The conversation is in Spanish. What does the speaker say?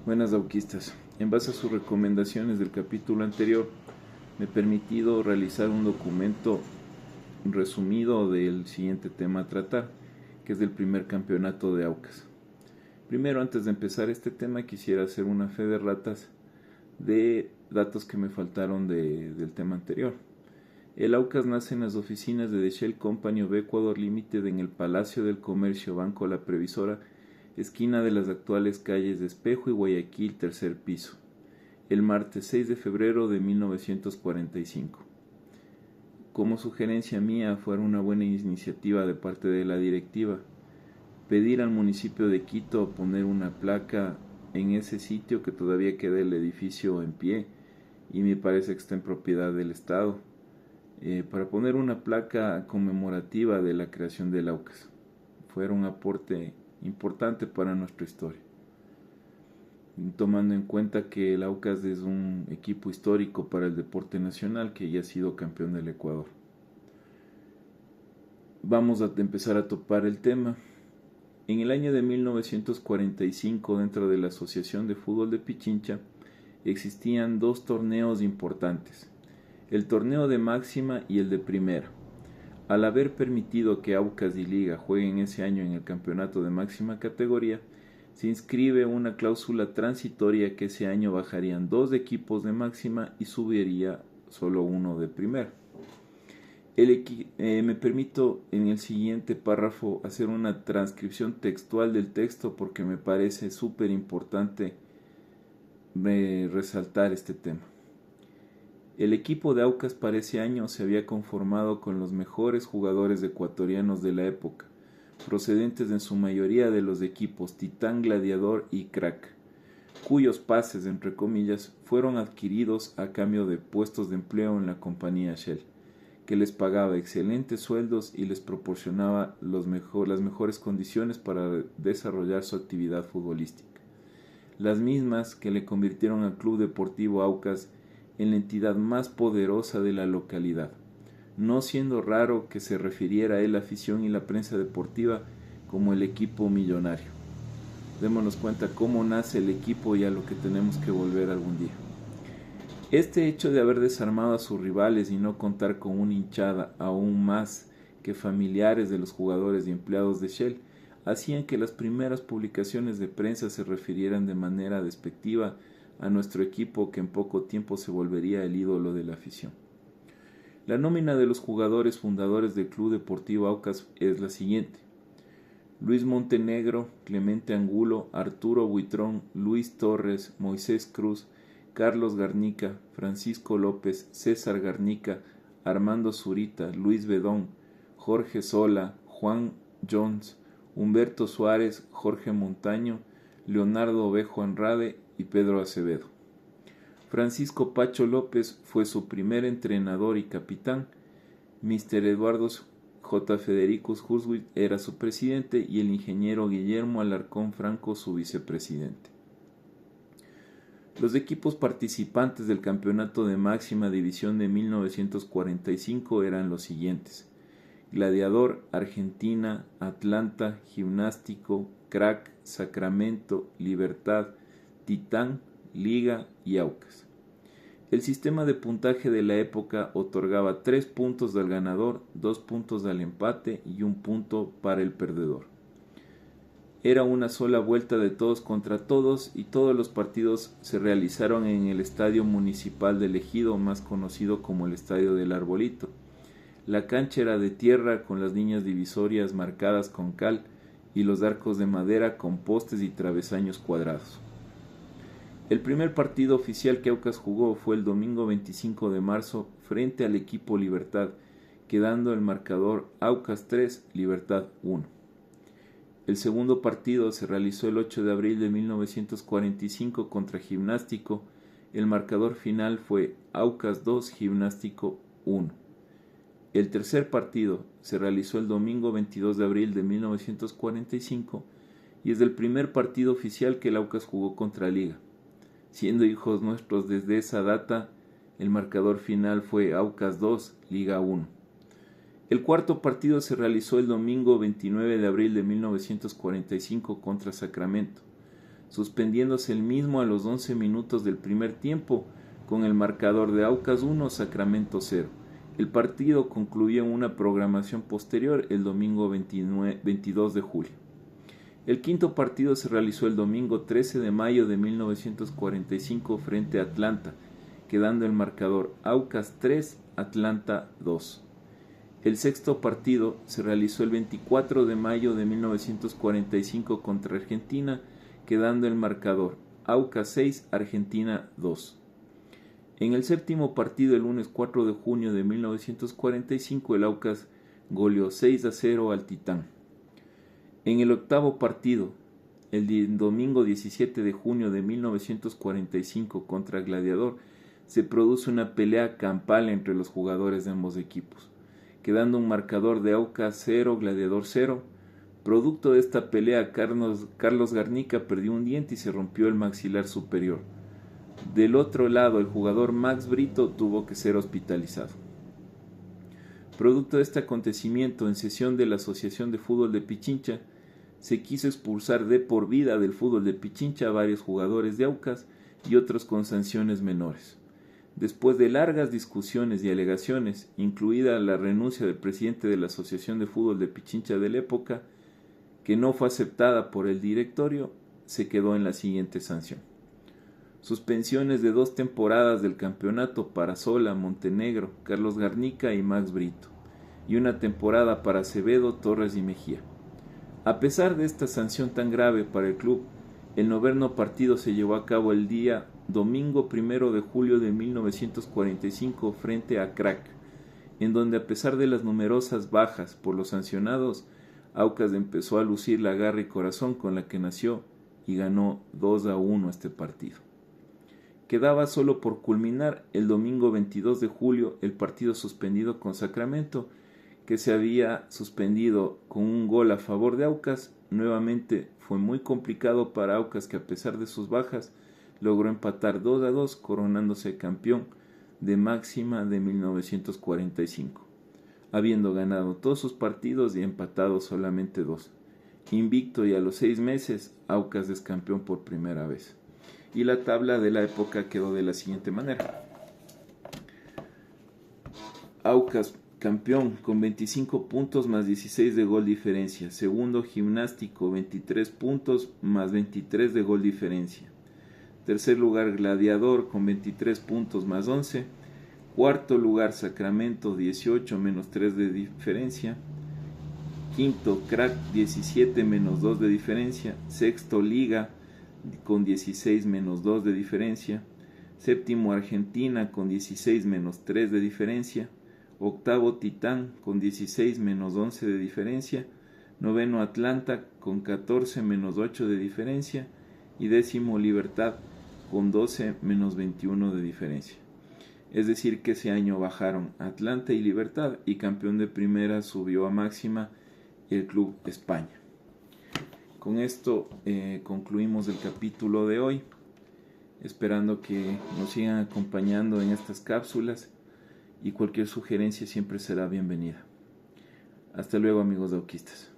Buenas auquistas. En base a sus recomendaciones del capítulo anterior, me he permitido realizar un documento resumido del siguiente tema a tratar, que es del primer campeonato de Aucas. Primero, antes de empezar este tema, quisiera hacer una fe de ratas de datos que me faltaron del tema anterior. El Aucas nace en las oficinas de The Shell Company of Ecuador Limited en el Palacio del Comercio Banco La Previsora, esquina de las actuales calles de Espejo y Guayaquil, tercer piso, el martes 6 de febrero de 1945. Como sugerencia mía, fue una buena iniciativa de parte de la directiva pedir al municipio de Quito poner una placa en ese sitio que todavía queda el edificio en pie y me parece que está en propiedad del Estado, para poner una placa conmemorativa de la creación del Aucas. Fue un aporte importante para nuestra historia, tomando en cuenta que el Aucas es un equipo histórico para el deporte nacional que ya ha sido campeón del Ecuador. Vamos a empezar a topar el tema. En el año de 1945, dentro de la Asociación de Fútbol de Pichincha, existían dos torneos importantes, el torneo de máxima y el de primera. Al haber permitido que Aucas y Liga jueguen ese año en el campeonato de máxima categoría, se inscribe una cláusula transitoria que ese año bajarían dos equipos de máxima y subiría solo uno de primera. Me permito en el siguiente párrafo hacer una transcripción textual del texto porque me parece súper importante resaltar este tema. El equipo de Aucas para ese año se había conformado con los mejores jugadores ecuatorianos de la época, procedentes en su mayoría de los equipos Titán, Gladiador y Crack, cuyos pases, entre comillas, fueron adquiridos a cambio de puestos de empleo en la compañía Shell, que les pagaba excelentes sueldos y les proporcionaba las mejores condiciones para desarrollar su actividad futbolística. Las mismas que le convirtieron al Club Deportivo Aucas en la entidad más poderosa de la localidad, no siendo raro que se refiriera a él la afición y la prensa deportiva como el equipo millonario. Démonos cuenta cómo nace el equipo y a lo que tenemos que volver algún día. Este hecho de haber desarmado a sus rivales y no contar con una hinchada aún más que familiares de los jugadores y empleados de Shell hacían que las primeras publicaciones de prensa se refirieran de manera despectiva a nuestro equipo, que en poco tiempo se volvería el ídolo de la afición. La nómina de los jugadores fundadores del Club Deportivo Aucas es la siguiente: Luis Montenegro, Clemente Angulo, Arturo Buitrón, Luis Torres, Moisés Cruz, Carlos Garnica, Francisco López, César Garnica, Armando Zurita, Luis Bedón, Jorge Sola, Juan Jones, Humberto Suárez, Jorge Montaño, Leonardo Ovejo Andrade y Pedro Acevedo. Francisco Pacho López fue su primer entrenador y capitán. Mr. Eduardo J. Federicus Hurwitz era su presidente y el ingeniero Guillermo Alarcón Franco su vicepresidente. Los equipos participantes del campeonato de máxima división de 1945 eran los siguientes: Gladiador, Argentina, Atlanta, Gimnástico, Crack, Sacramento, Libertad, Titán, Liga y Aucas. El sistema de puntaje de la época otorgaba 3 puntos al ganador, 2 puntos al empate y 1 punto para el perdedor. Era una sola vuelta de todos contra todos y todos los partidos se realizaron en el Estadio Municipal del Ejido, más conocido como el Estadio del Arbolito. La cancha era de tierra con las líneas divisorias marcadas con cal y los arcos de madera con postes y travesaños cuadrados. El primer partido oficial que Aucas jugó fue el domingo 25 de marzo frente al equipo Libertad, quedando el marcador Aucas 3, Libertad 1. El segundo partido se realizó el 8 de abril de 1945 contra Gimnástico. El marcador final fue Aucas 2, Gimnástico 1. El tercer partido se realizó el domingo 22 de abril de 1945 y es el primer partido oficial que el Aucas jugó contra Liga. Siendo hijos nuestros desde esa data, el marcador final fue Aucas 2, Liga 1. El cuarto partido se realizó el domingo 29 de abril de 1945 contra Sacramento. suspendiéndose el mismo a los 11 minutos del primer tiempo con el marcador de Aucas 1, Sacramento 0. El partido concluyó en una programación posterior el domingo 22 de julio. El quinto partido se realizó el domingo 13 de mayo de 1945 frente a Atlanta, quedando el marcador Aucas 3, Atlanta 2. El sexto partido se realizó el 24 de mayo de 1945 contra Argentina, quedando el marcador Aucas 6, Argentina 2. En el séptimo partido, el lunes 4 de junio de 1945, el Aucas goleó 6-0 al Titán. En el octavo partido, el domingo 17 de junio de 1945 contra Gladiador, se produce una pelea campal entre los jugadores de ambos equipos, quedando un marcador de Aucas 0, Gladiador 0. Producto de esta pelea, Carlos Garnica perdió un diente y se rompió el maxilar superior. Del otro lado, el jugador Max Brito tuvo que ser hospitalizado. Producto de este acontecimiento, en sesión de la Asociación de Fútbol de Pichincha, se quiso expulsar de por vida del fútbol de Pichincha a varios jugadores de Aucas y otros con sanciones menores. Después de largas discusiones y alegaciones, incluida la renuncia del presidente de la Asociación de Fútbol de Pichincha de la época, que no fue aceptada por el directorio, se quedó en la siguiente sanción: suspensiones de 2 temporadas del campeonato para Sola, Montenegro, Carlos Garnica y Max Brito, y una temporada para Acevedo, Torres y Mejía. A pesar de esta sanción tan grave para el club, el noveno partido se llevó a cabo el día domingo 1 de julio de 1945 frente a Crac, en donde, a pesar de las numerosas bajas por los sancionados, Aucas empezó a lucir la garra y corazón con la que nació y ganó 2-1 este partido. Quedaba solo por culminar el domingo 22 de julio el partido suspendido con Sacramento, que se había suspendido con un gol a favor de Aucas. Nuevamente fue muy complicado para Aucas, que a pesar de sus bajas logró empatar 2-2, coronándose campeón de máxima de 1945, habiendo ganado todos sus partidos y empatado solamente 2. Invicto, y a los 6 meses Aucas es campeón por primera vez. Y la tabla de la época quedó de la siguiente manera: Aucas campeón con 25 puntos más 16 de gol diferencia. Segundo, Gimnástico, 23 puntos más 23 de gol diferencia. Tercer lugar, Gladiador, con 23 puntos más 11. Cuarto lugar, Sacramento, 18 menos 3 de diferencia. Quinto, Crac, 17 menos 2 de diferencia. Sexto, Liga, con 16 menos 2 de diferencia. Séptimo, Argentina, con 16 menos 3 de diferencia. Octavo, Titán, con 16 menos 11 de diferencia. Noveno, Atlanta, con 14 menos 8 de diferencia. Y décimo, Libertad, con 12 menos 21 de diferencia. Es decir, que ese año bajaron Atlanta y Libertad, y campeón de primera subió a máxima el Club España. Con esto concluimos el capítulo de hoy, esperando que nos sigan acompañando en estas cápsulas, y cualquier sugerencia siempre será bienvenida. Hasta luego, amigos dauquistas.